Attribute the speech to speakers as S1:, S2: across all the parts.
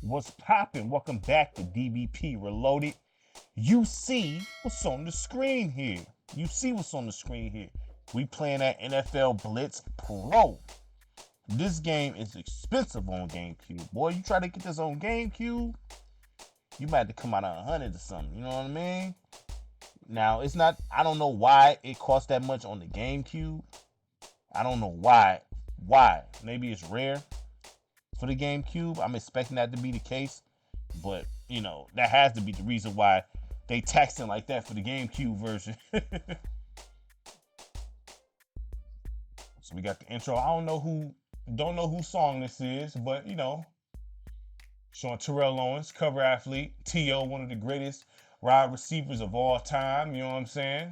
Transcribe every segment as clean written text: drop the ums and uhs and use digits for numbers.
S1: What's poppin'? Welcome back to DBP Reloaded. You see what's on the screen here. You see what's on the screen here. We playing that NFL Blitz Pro. This game is expensive on GameCube. Boy, you try to get this on GameCube, you might have to come out of 100 or something. You know what I mean? Now, it's not, I don't know why it costs that much on the GameCube. I don't know why. Why? Maybe it's rare for the GameCube. I'm expecting that to be the case, but that has to be the reason why they taxing like that for the GameCube version. So we got the intro. I don't know whose song this is, but showing Terrell Owens, cover athlete, T.O., one of the greatest wide receivers of all time. You know what I'm saying?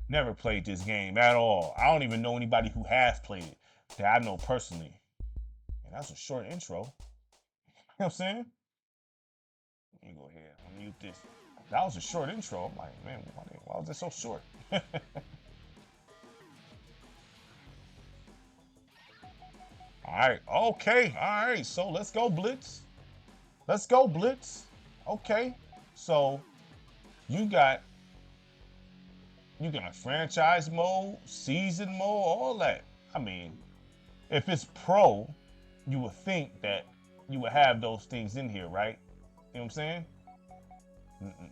S1: Never played this game at all. I don't even know anybody who has played it that I know personally. And that's a short intro. You know what I'm saying? Let me go ahead and mute this. That was a short intro. I'm like, man, why was it so short? Alright, okay, alright, so let's go Blitz. Let's go Blitz. Okay, so you got franchise mode, season mode, all that. I mean, if it's pro, you would think that you would have those things in here, right? You know what I'm saying?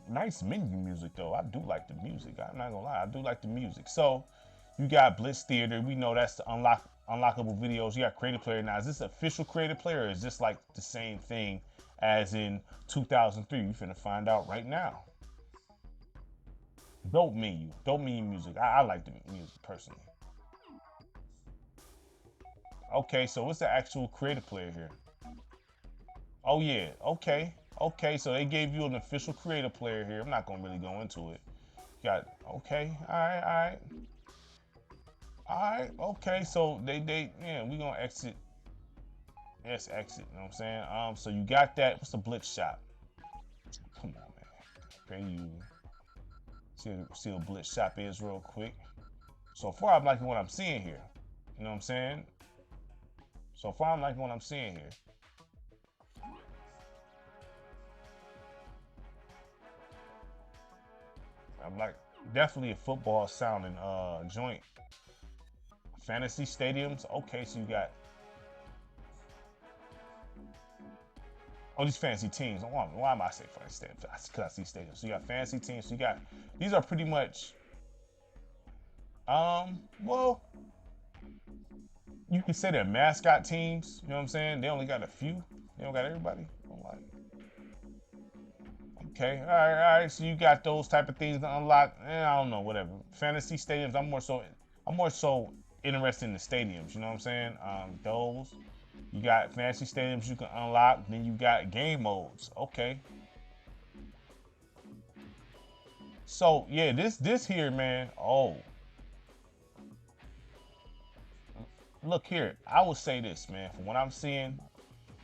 S1: Nice menu music though. I do like the music. I'm not gonna lie, I do like the music. So you got Blitz Theater. We know that's the unlockable videos. You got creative player. Now, is this official creative player, or is this like the same thing as in 2003? We finna find out right now. Dope menu music. I like the music personally. Okay, so what's the actual creative player here? Oh yeah, okay. Okay, so they gave you an official creative player here. I'm not gonna really go into it. Got okay, alright. Alright, okay, so we gonna exit. Yes, exit, you know what I'm saying? So you got that. What's the blitz shot? Come on, man. Okay, you see what blitz shop is real quick. So far I'm liking what I'm seeing here. You know what I'm saying? So far I'm liking what I'm seeing here. I'm like definitely a football sounding joint. Fantasy stadiums. Okay, so you got these fantasy teams. Why am I saying fantasy stadiums? Because I see stadiums. So you got fantasy teams. So you got these are pretty much well, you can say they're mascot teams. You know what I'm saying? They only got a few. They don't got everybody. I'm like, okay, all right. So you got those type of things to unlock. I don't know, whatever. Fantasy stadiums. I'm more so interested in the stadiums. You know what I'm saying? Those. You got fantasy stadiums you can unlock. Then you got game modes. Okay. So yeah, this here, man. Oh, look here. I would say this, man. From what I'm seeing,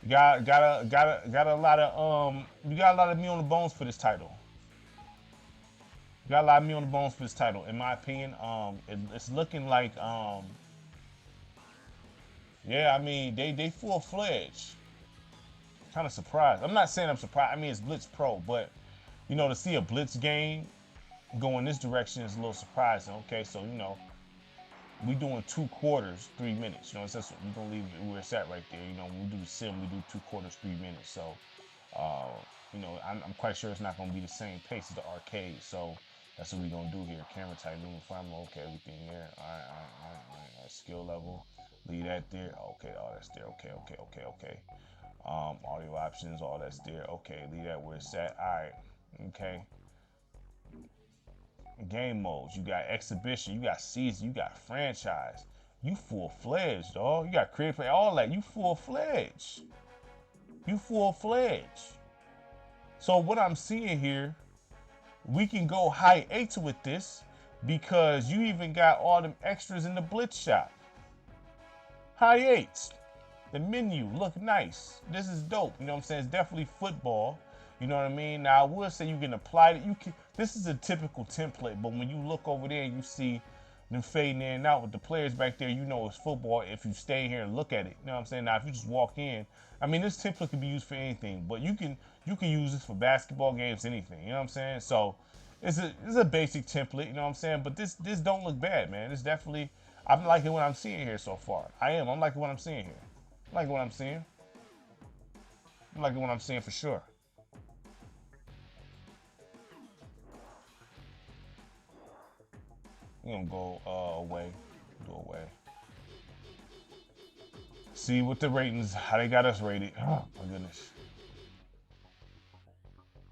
S1: got a lot of you got a lot of meat on the bones for this title. You got a lot of meat on the bones for this title, in my opinion. It's looking like yeah, I mean they full fledged. Kind of surprised. I'm not saying I'm surprised. I mean it's Blitz Pro, but to see a Blitz game go in this direction is a little surprising. Okay, so we doing 2 quarters, 3 minutes. That's we're gonna leave it where it's at right there. When we do the sim, we do 2 quarters, 3 minutes. So, I'm quite sure it's not gonna be the same pace as the arcade. So that's what we're gonna do here. Camera tight, moving frame, okay, everything there. All right. Skill level, leave that there. Okay, all that's there. Okay. Audio options, all that's there. Okay, leave that where it's at. All right. Okay. Game modes. You got exhibition. You got season. You got franchise. You full fledged, dog. You got creative play. All that. You full fledged. So what I'm seeing here, we can go high 8s with this because you even got all them extras in the blitz shop. High 8s. The menu look nice. This is dope. You know what I'm saying? It's definitely football. You know what I mean? Now I would say you can apply it. This is a typical template, but when you look over there, you see them fading in and out with the players back there, you know it's football if you stay here and look at it. You know what I'm saying? Now if you just walk in, I mean this template can be used for anything, but you can use this for basketball games, anything. You know what I'm saying? So it's a basic template, you know what I'm saying? But this don't look bad, man. It's definitely, I'm liking what I'm seeing here so far. I'm liking what I'm seeing here. I'm liking what I'm seeing. I'm liking what I'm seeing for sure. We're gonna go away. Go away. See what the ratings, how they got us rated. Oh my goodness.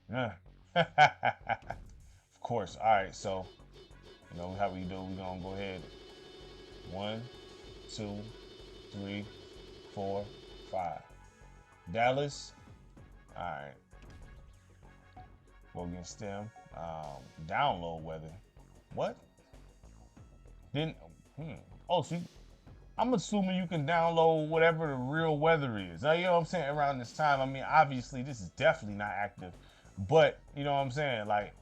S1: Yeah. Of course. Alright, so you know how we do, we're gonna go ahead. 1, 2, 3, 4, 5. Dallas. Alright. Go against them. Download weather. What? Then, oh, so I'm assuming you can download whatever the real weather is. You know what I'm saying? Around this time, I mean, obviously, this is definitely not active. But, you know what I'm saying? Like,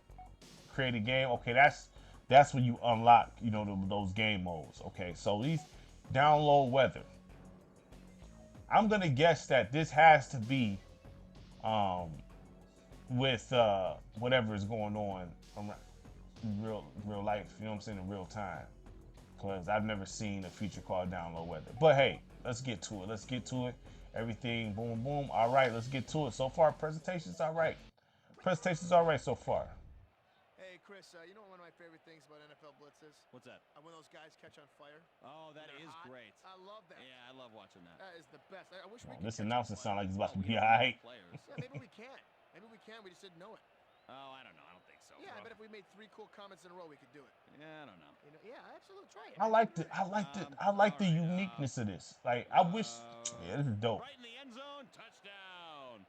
S1: create a game. Okay, that's when you unlock, you know, those game modes. Okay, so these download weather. I'm going to guess that this has to be with whatever is going on in real life. You know what I'm saying? In real time. Because I've never seen a feature called download weather. But hey, let's get to it. Let's get to it. Everything, boom, boom. All right, let's get to it. So far, presentation's all right. Presentation's all right so far.
S2: Hey, Chris, you know what one of my favorite things about NFL Blitz is?
S3: What's that?
S2: When those guys catch on fire.
S3: Oh, that is
S2: hot.
S3: great.
S2: I love that.
S3: Yeah, I love watching that.
S2: That is the best. I wish we could.
S1: This announcement sounds like he's about to
S3: we
S1: be
S3: don't
S1: all
S3: need
S1: right.
S3: players.
S2: Yeah, maybe we can. Maybe we can. We just didn't know it.
S3: Oh, I don't know. I don't think so.
S2: Yeah,
S3: bro.
S2: but if we made 3 cool comments in a row, we could do it.
S3: Yeah, I don't know.
S2: You know, yeah, absolutely. Try it.
S1: I like the uniqueness of this. Like, I wish, yeah, this is dope.
S3: Right in the end zone, touchdown.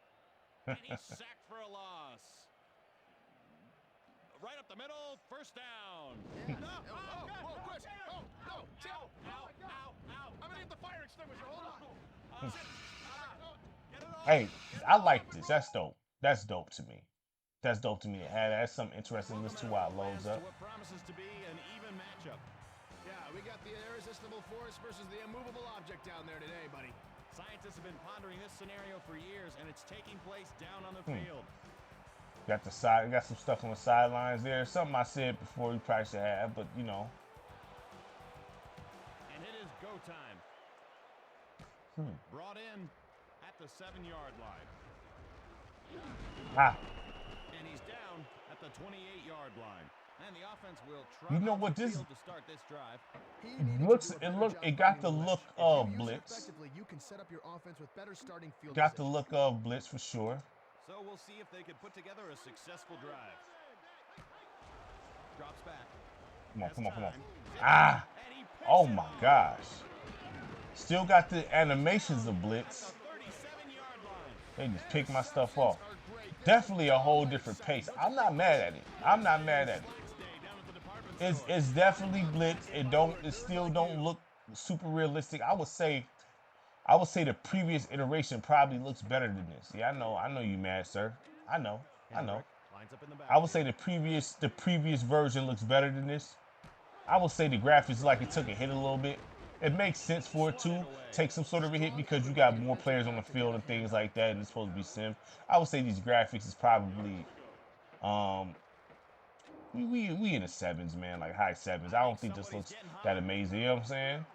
S3: And he's sacked for a loss. Right up the middle, first down.
S2: Yeah. No. Whoa, Chris. Oh, no. Chill.
S3: Ow.
S2: I'm going to get the fire extinguisher. Hold on.
S3: Get it off.
S1: Hey, I like this. That's dope. That's dope to me. That's dope to me. That's something interesting to listen to while it loads up.
S3: What promises to be an even matchup.
S2: Yeah, we got the irresistible force versus the immovable object down there today, buddy.
S3: Scientists have been pondering this scenario for years, and it's taking place down on the field.
S1: Got some stuff on the sidelines there. Something I said before we probably should have, but you know.
S3: And it is go time. Brought in at the 7-yard line. And he's down at the 28-yard line. And the offense will try
S1: You know what this
S3: to start this drive.
S1: it got the look of blitz.
S2: You can set up your offense with better starting field
S1: Got the look of blitz for sure.
S3: So we'll see if they can put together a successful drive. Drops back.
S1: Come on. Ah! Oh my gosh. Still got the animations of blitz. They just pick my stuff off. Definitely a whole different pace. I'm not mad at it. It's definitely blitz. It still don't look super realistic. I would say the previous iteration probably looks better than this. Yeah, I know you mad, sir. I know. I would say the previous version looks better than this. I would say the graphics like it took a hit a little bit. It makes sense for it to take some sort of a hit because you got more players on the field and things like that, and it's supposed to be sim. I would say these graphics is probably we in the 7s, man, like high 7s. I don't think this looks that amazing, you know what I'm saying?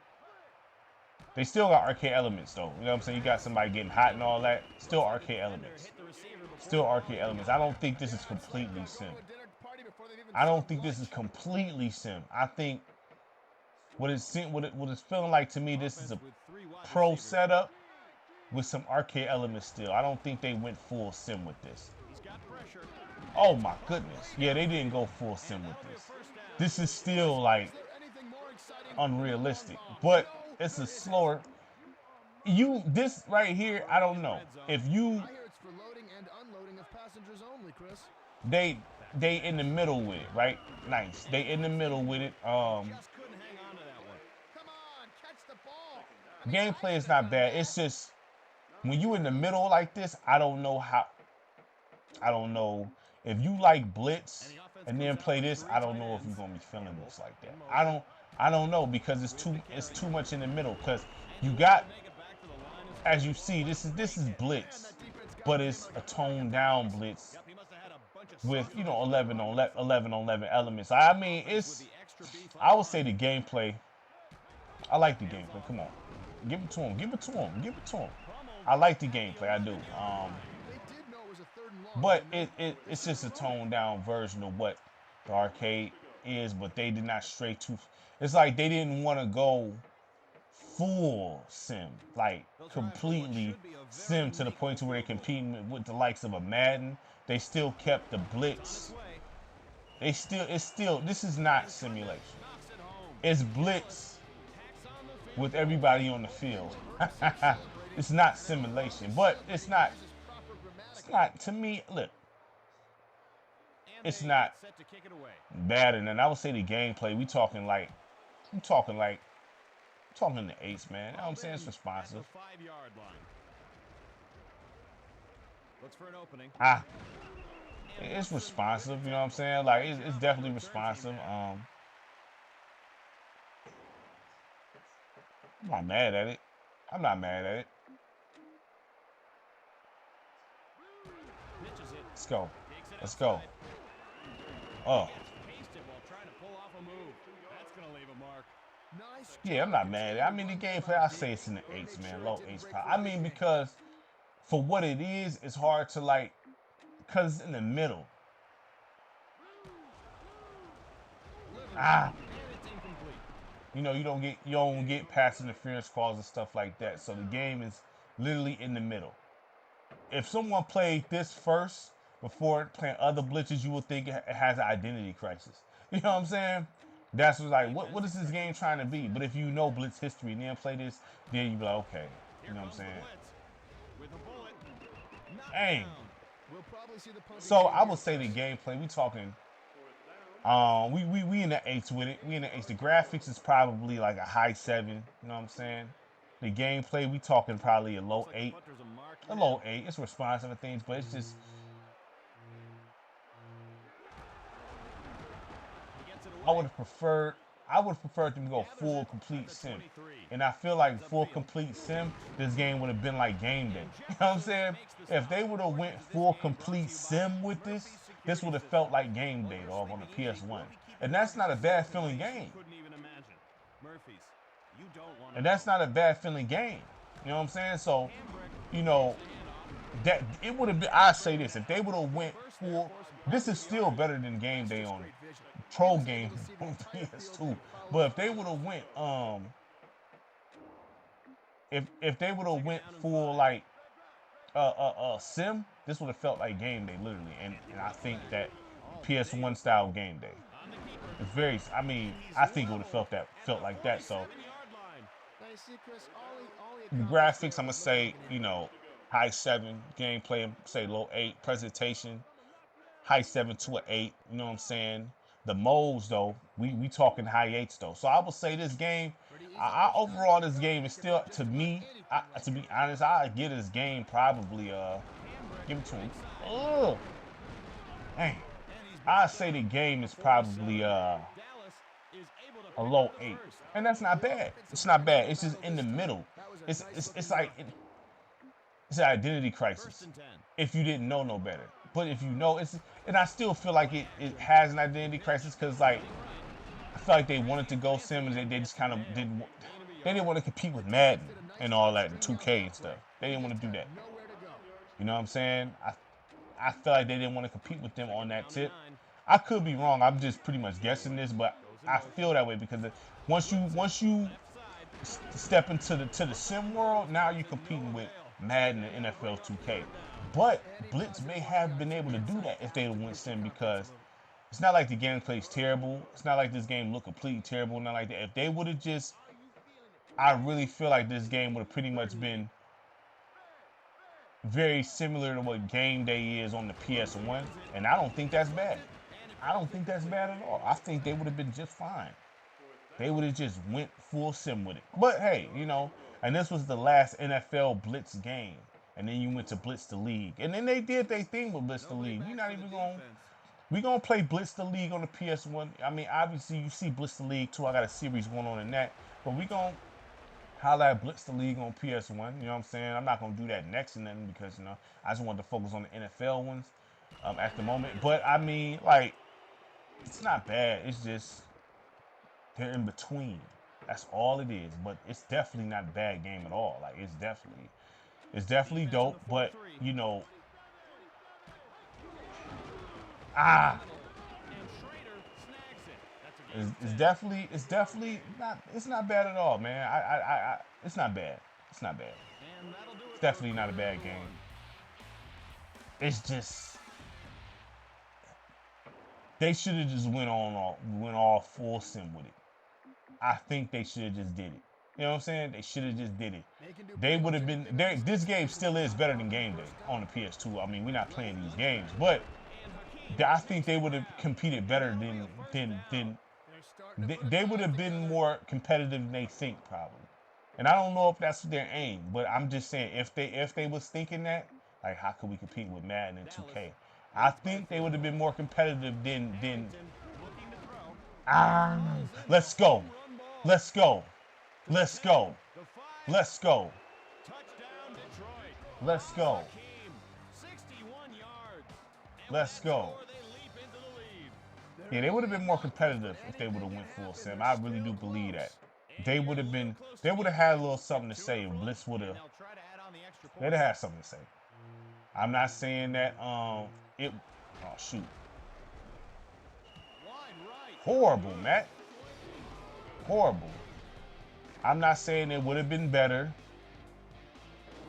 S1: They still got arcade elements though. You know what I'm saying? You got somebody getting hot and all that. Still arcade elements. I don't think this is completely sim. I think what it's feeling like to me, this is a pro setup with some arcade elements still. I don't think they went full sim with this. Oh my goodness. Yeah, they didn't go full sim with this. This is still like unrealistic, but it's a slower. This right here, I don't know. If you they in the middle with it, right? Nice. They in the middle with it. Gameplay is not bad. It's just when you in the middle like this, I don't know if you like Blitz and then play this. I don't know if you're gonna be feeling this like that. I don't know, because it's too much in the middle. Because you got, as you see, this is blitz, but it's a toned down blitz with, you know, 11 on 11 elements. I mean, I would say the gameplay. I like the gameplay. Come on, give it to him. Give it to him. Give it to him. I like the gameplay. I do. But it's just a toned down version of what the arcade is. But they did not stray too. It's like they didn't want to go full sim, like completely sim to the point to where they're competing with the likes of a Madden. They still kept the blitz. It's still, this is not simulation. It's blitz with everybody on the field. It's not simulation, but it's not to me. Look, it's not bad, and I would say the gameplay. Talking the eights, man. You know what I'm saying? It's responsive. It's responsive. You know what I'm saying? Like it's definitely responsive. I'm not mad at it. I'm not mad at it. Let's go. Let's go. Oh. Yeah, I'm not mad at it. I mean, the gameplay, I say it's in the eights, man. Low eights. I mean, because for what it is, it's hard to like, because it's in the middle. You know, you don't get pass interference calls and stuff like that. So the game is literally in the middle. If someone played this first before playing other blitzes, you would think it has an identity crisis. You know what I'm saying? That's like, what is this game trying to be? But if you know blitz history and then play this, then you be like, okay. You know what I'm saying? Dang. So I would say the gameplay, we talking, we in the eights with it. We in the eights. The graphics is probably like a high 7. You know what I'm saying? The gameplay, we talking probably a low 8. A low 8. It's responsive to things, but it's just, I would have preferred them to go full complete sim. And I feel like full complete sim, this game would have been like game day. You know what I'm saying? If they would have went full complete sim with this would have felt like game day, dog, on the PS1. And that's not a bad feeling game. And that's not a bad feeling game. You know what I'm saying? So, you know, that it would have been, I say this, if they would have went full, this is still better than game day on pro game on PS2. But if they would have went if they would have went full like sim, this would have felt like game day literally. And I think that PS1 style game day, it's very, I mean, I think it would have felt like that. So the graphics, I'm gonna say, you know, high 7. Gameplay, I'm say low 8. Presentation, high 7 to an 8. You know what I'm saying? The modes though, we talking high 8s though. So I would say this game, overall this game is still, to me, to be honest, I give this game probably give it to him. Ugh. Dang. I say the game is probably a low 8, and that's not bad. It's not bad. It's just in the middle. It's like it's an identity crisis if you didn't know no better. But if you know, and I still feel like it has an identity crisis, because like I feel like they wanted to go sim and they just kind of didn't want to compete with Madden and all that, and 2K and stuff. They didn't want to do that. You know what I'm saying? I feel like they didn't want to compete with them on that tip. I could be wrong. I'm just pretty much guessing this, but I feel that way because once you step into the sim world, now you're competing with Madden and NFL 2K. But Blitz may have been able to do that if they went sim, because it's not like the gameplay is terrible. It's not like this game looked completely terrible. Not like that. If they would have just, I really feel like this game would have pretty much been very similar to what game day is on the PS1, and I don't think that's bad. I don't think that's bad at all. I think they would have been just fine. They would have just went full sim with it. But hey, you know, and this was the last NFL Blitz game. And then you went to Blitz the League. And then they did their thing with Blitz the League. We're not even going, We gonna play Blitz the League on the PS1. I mean, obviously you see Blitz the League too. I got a series going on in that, but we gonna highlight Blitz the League on PS1. You know what I'm saying? I'm not gonna do that next and then because I just wanted to focus on the NFL ones at the moment. But I mean, like, it's not bad. It's just they're in between. That's all it is. But it's definitely not a bad game at all. Like it's definitely dope. But ah. It's not bad at all, man. It's not bad. It's not bad. It's definitely not a bad game. It's just they should have just went all full sim with it. I think they should have just did it. You know what I'm saying? They should have just did it. They would have been there. This game still is better than Game Day on the PS2. I mean, we're not playing these games, but I think they would have competed better than they would have been more competitive than they think probably. And I don't know if that's their aim, but I'm just saying if they was thinking that, like how could we compete with Madden and 2K? I think they would have been more competitive than let's go. Let's go. Let's go. Let's go. Let's go. Let's go. Yeah, they would have been more competitive if they would have went full sim. I really do believe that. They would have had a little something to say. Blitz would have they'd have had something to say. I'm not saying that oh shoot. Horrible, Matt. Horrible. I'm not saying it would have been better.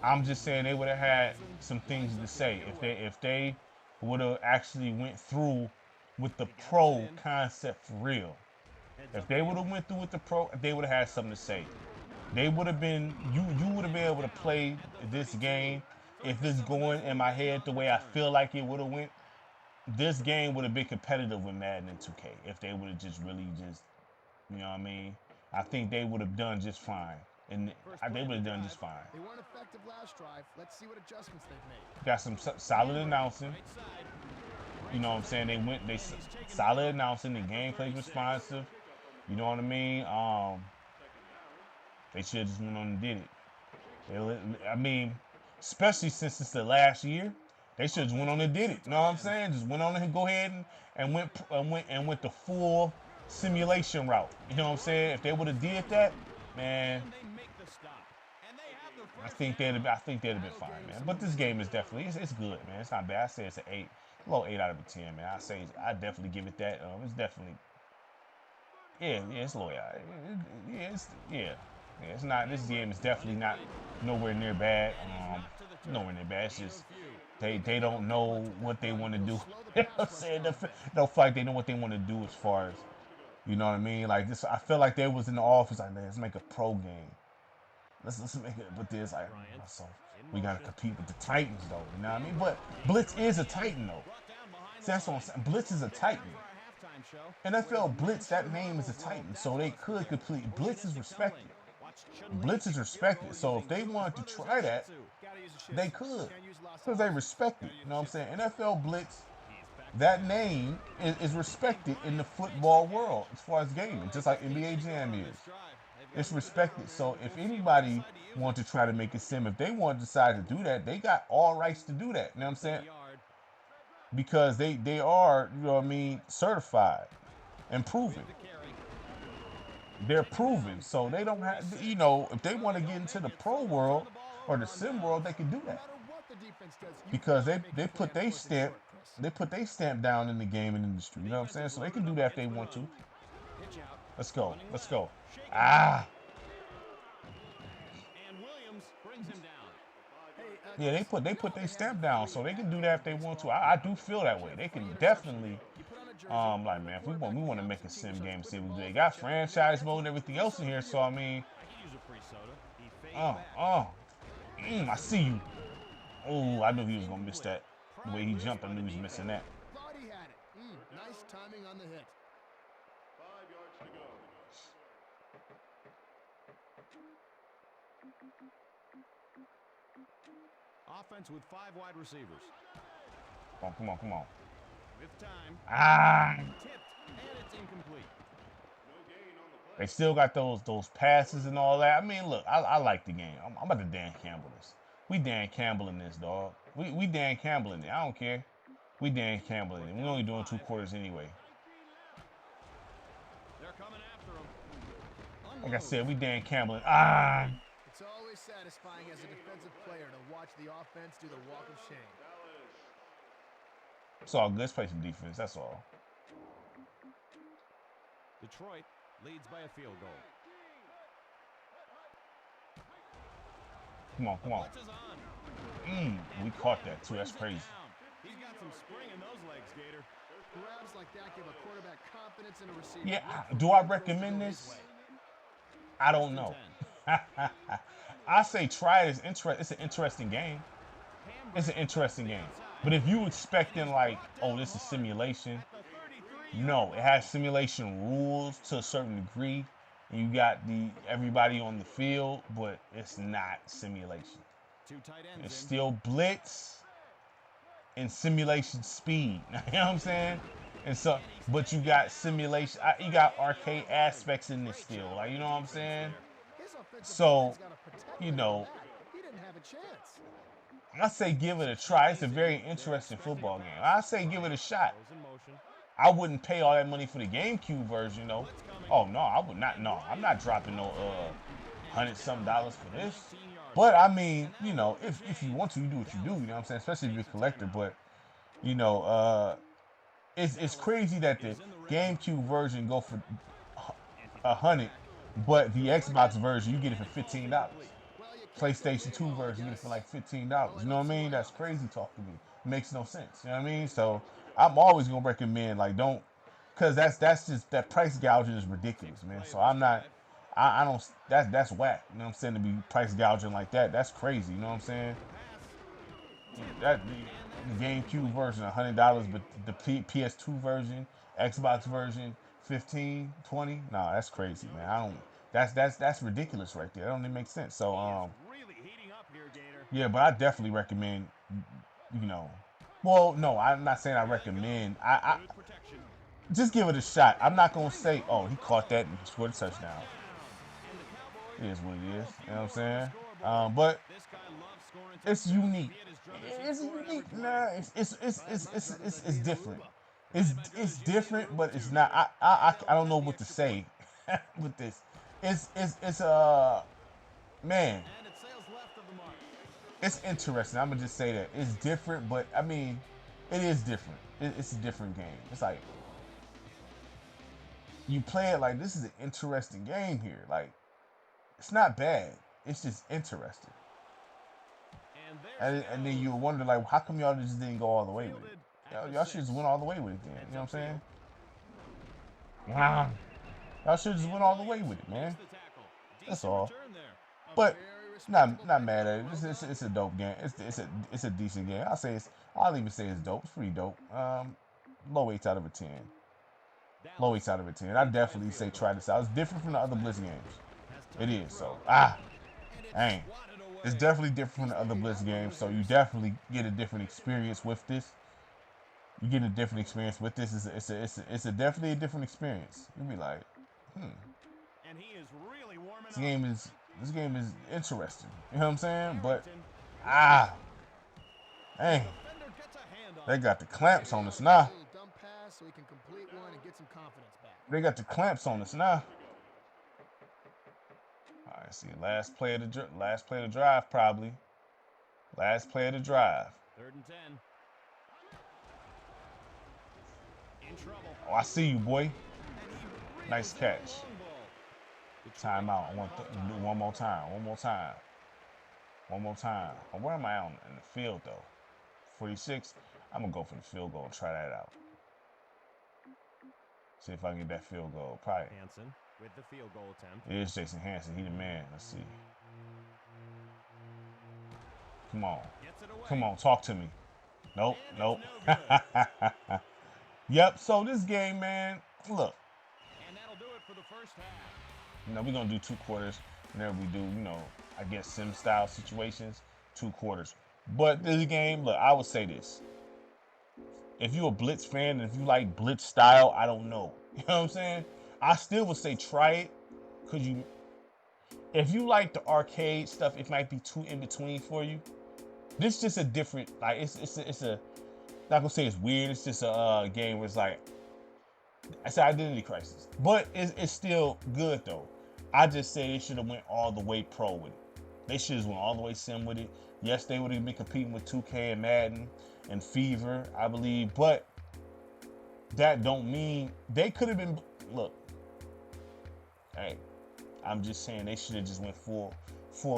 S1: I'm just saying they would have had some things to say if they would have actually went through with the pro concept for real. If they would have went through with the pro, they would have had something to say. They would have been you would have been able to play this game if it's going in my head the way I feel like it would have went. This game would have been competitive with Madden and 2K if they would have just really just, you know what I mean? I think they would have done just fine. And they would have done just fine.
S2: They weren't effective last drive. Let's see what adjustments they've made.
S1: Got some solid announcing. You know what I'm saying? They solid announcing. The gameplay's responsive. You know what I mean? They should have just went on and did it. I mean, especially since it's the last year, they should have just went on and did it. You know what I'm saying? Just went on and go ahead and went the full simulation route. You know what I'm saying? If they would have did that, man, I think they'd have been fine, man. But this game is definitely it's good, man. It's not bad. I say it's an 8, a low 8 out of a 10, man. I definitely give it that. It's definitely it's low 8. It's not. This game is definitely not nowhere near bad. Nowhere near bad. It's just they don't know what they want to do. You know what I'm saying? They don't feel like they know what they want to do as far as, you know what I mean? Like this, I feel like they was in the office like, let's make a pro game. Let's make it. But there's like, so we gotta compete with the Titans though. You know what I mean? But Blitz is a Titan though. See, that's what I'm saying. Blitz is a Titan. NFL Blitz, that name is a Titan, so they could complete. Blitz is respected. Blitz is respected. So if they wanted to try that, they could, because they respect it. You know what I'm saying? NFL Blitz, that name is respected in the football world as far as gaming, just like NBA Jam is. It's respected. So if anybody want to try to make a sim, if they want to decide to do that, they got all rights to do that. You know what I'm saying? Because they are, you know what I mean, certified and proven. They're proven. So they don't have, you know, if they want to get into the pro world or the sim world, they can do that. Because they put their stamp down in the gaming industry. You know what I'm saying? So they can do that if they want to. Let's go. Let's go. Ah. Yeah, they put their stamp down, so they can do that if they want to. I do feel that way. They can definitely, like, man, if we want to make a sim game, see what they got franchise mode and everything else in here. So I mean, I see you. Oh, I knew he was gonna miss that. The way he jumped, I knew he was missing that.
S2: Thought he had it. Nice timing on the hit.
S3: 5 yards to go. Offense with 5 wide receivers.
S1: Come on.
S3: With time.
S1: Ah.
S3: Tipped, and it's incomplete.
S1: They still got those passes and all that. I mean, look, I like the game. I'm about to Dan Campbell this. We Dan Campbell in this, dog. We Dan Campbell in it. I don't care. We Dan Campbell in it. We're only doing 2 quarters anyway.
S3: They're coming after him.
S1: Like I said, we Dan Campbell. Ah.
S2: It's always satisfying as a defensive player to watch the offense do the walk of shame.
S1: It's all good. Let's play some defense. That's all.
S3: Detroit leads by a field goal.
S1: Come on, come on. We caught that too. That's crazy.
S3: He's got some spring in those legs, Gator.
S2: Grabs like that give a quarterback confidence in a receiver.
S1: Yeah, do I recommend this? I don't know. I say try it. It's an interesting game. It's an interesting game. But if you expecting like, oh, this is simulation, no, it has simulation rules to a certain degree. And you got everybody on the field, but it's not simulation. It's still blitz and simulation speed. You know what I'm saying? And so, but you got simulation. You got arcade aspects in this still. Like, you know what I'm saying? So, you know,
S2: He didn't have a chance.
S1: I say give it a try. It's a very interesting football game. I say give it a shot. I wouldn't pay all that money for the GameCube version, though. Oh no, I would not. No, I'm not dropping no $100-something for this. But I mean, you know, if you want to, you do what you do. You know what I'm saying? Especially if you're a collector. But you know, it's crazy that the GameCube version go for $100, but the Xbox version you get it for $15. PlayStation 2 version you get it for like $15. You know what I mean? That's crazy talk to me. It makes no sense. You know what I mean? So I'm always gonna recommend like don't, cause that's just that price gouging is ridiculous, man. So I'm not. I don't. That's whack. You know what I'm saying? To be price gouging like that, that's crazy. You know what I'm saying? That the GameCube version $100, but the PS2 version, Xbox version 15, 20. Nah, that's crazy, man. I don't. That's ridiculous right there. That don't even make sense. So yeah, but I definitely recommend. You know, well, no, I'm not saying I recommend. I just give it a shot. I'm not gonna say, oh, he caught that and scored a touchdown. It is what it is. You know what I'm saying? But it's unique. It's unique. Nah, it's different. It's different, but it's not. I don't know what to say with this. It's man. It's interesting. I'm gonna just say that it's different, but I mean, it is different. It's a different game. It's like you play it like this is an interesting game here. Like it's not bad. It's just interesting. And then you wonder like, how come y'all just didn't go all the way with it? Y'all should just went all the way with it then. You know what I'm saying? Wow. Y'all should just went all the way with it, man. That's all. But not mad at it. It's a dope game. It's a decent game. I'll even say it's dope. It's pretty dope. Low 8 out of a 10. Low 8 out of a 10. I definitely say try this out. It's different from the other Blitz games. It is. So dang. It's definitely different from the other Blitz games. So you definitely get a different experience with this. You get a different experience with this. It's a definitely a different experience. You'll be like,
S3: And he is really warming
S1: this game is interesting. You know what I'm saying? But dang, they got the clamps on us now. They got the clamps on us now. All right, see, last play of the drive probably. Last play of the drive.
S3: 3rd and 10. In trouble.
S1: Oh, I see you, boy. Nice catch. Timeout. I want to do one more time. One more time. One more time. Oh, where am I on in the field though? 46. I'm gonna go for the field goal and try that out. See if I can get that field goal. Probably.
S3: Hansen with the field goal attempt.
S1: It is Jason Hansen. He the man. Let's see. Come on. Come on. Talk to me. Nope. Nope. Yep. So this game, man. Look.
S3: And that'll do it for the first half.
S1: You know, we're gonna do 2 quarters. Whenever we do, you know, I guess sim style situations, 2 quarters. But this game, look, I would say this. If you're a Blitz fan and if you like Blitz style, I don't know. You know what I'm saying? I still would say try it, cause if you like the arcade stuff, it might be too in between for you. This is just a different, like it's a not gonna say it's weird. It's just a game where it's like I said Identity Crisis, but it's still good though. I just say they should have went all the way pro with it. They should have went all the way sim with it. Yes, they would have been competing with 2K and Madden and Fever, I believe, but that don't mean they could have been. Look, hey, I'm just saying they should have just went full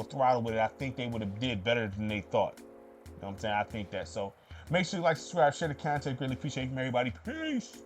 S1: throttle with it. I think they would have did better than they thought. You know what I'm saying? I think that. So make sure you like, subscribe, share the content. Greatly appreciate it from everybody. Peace.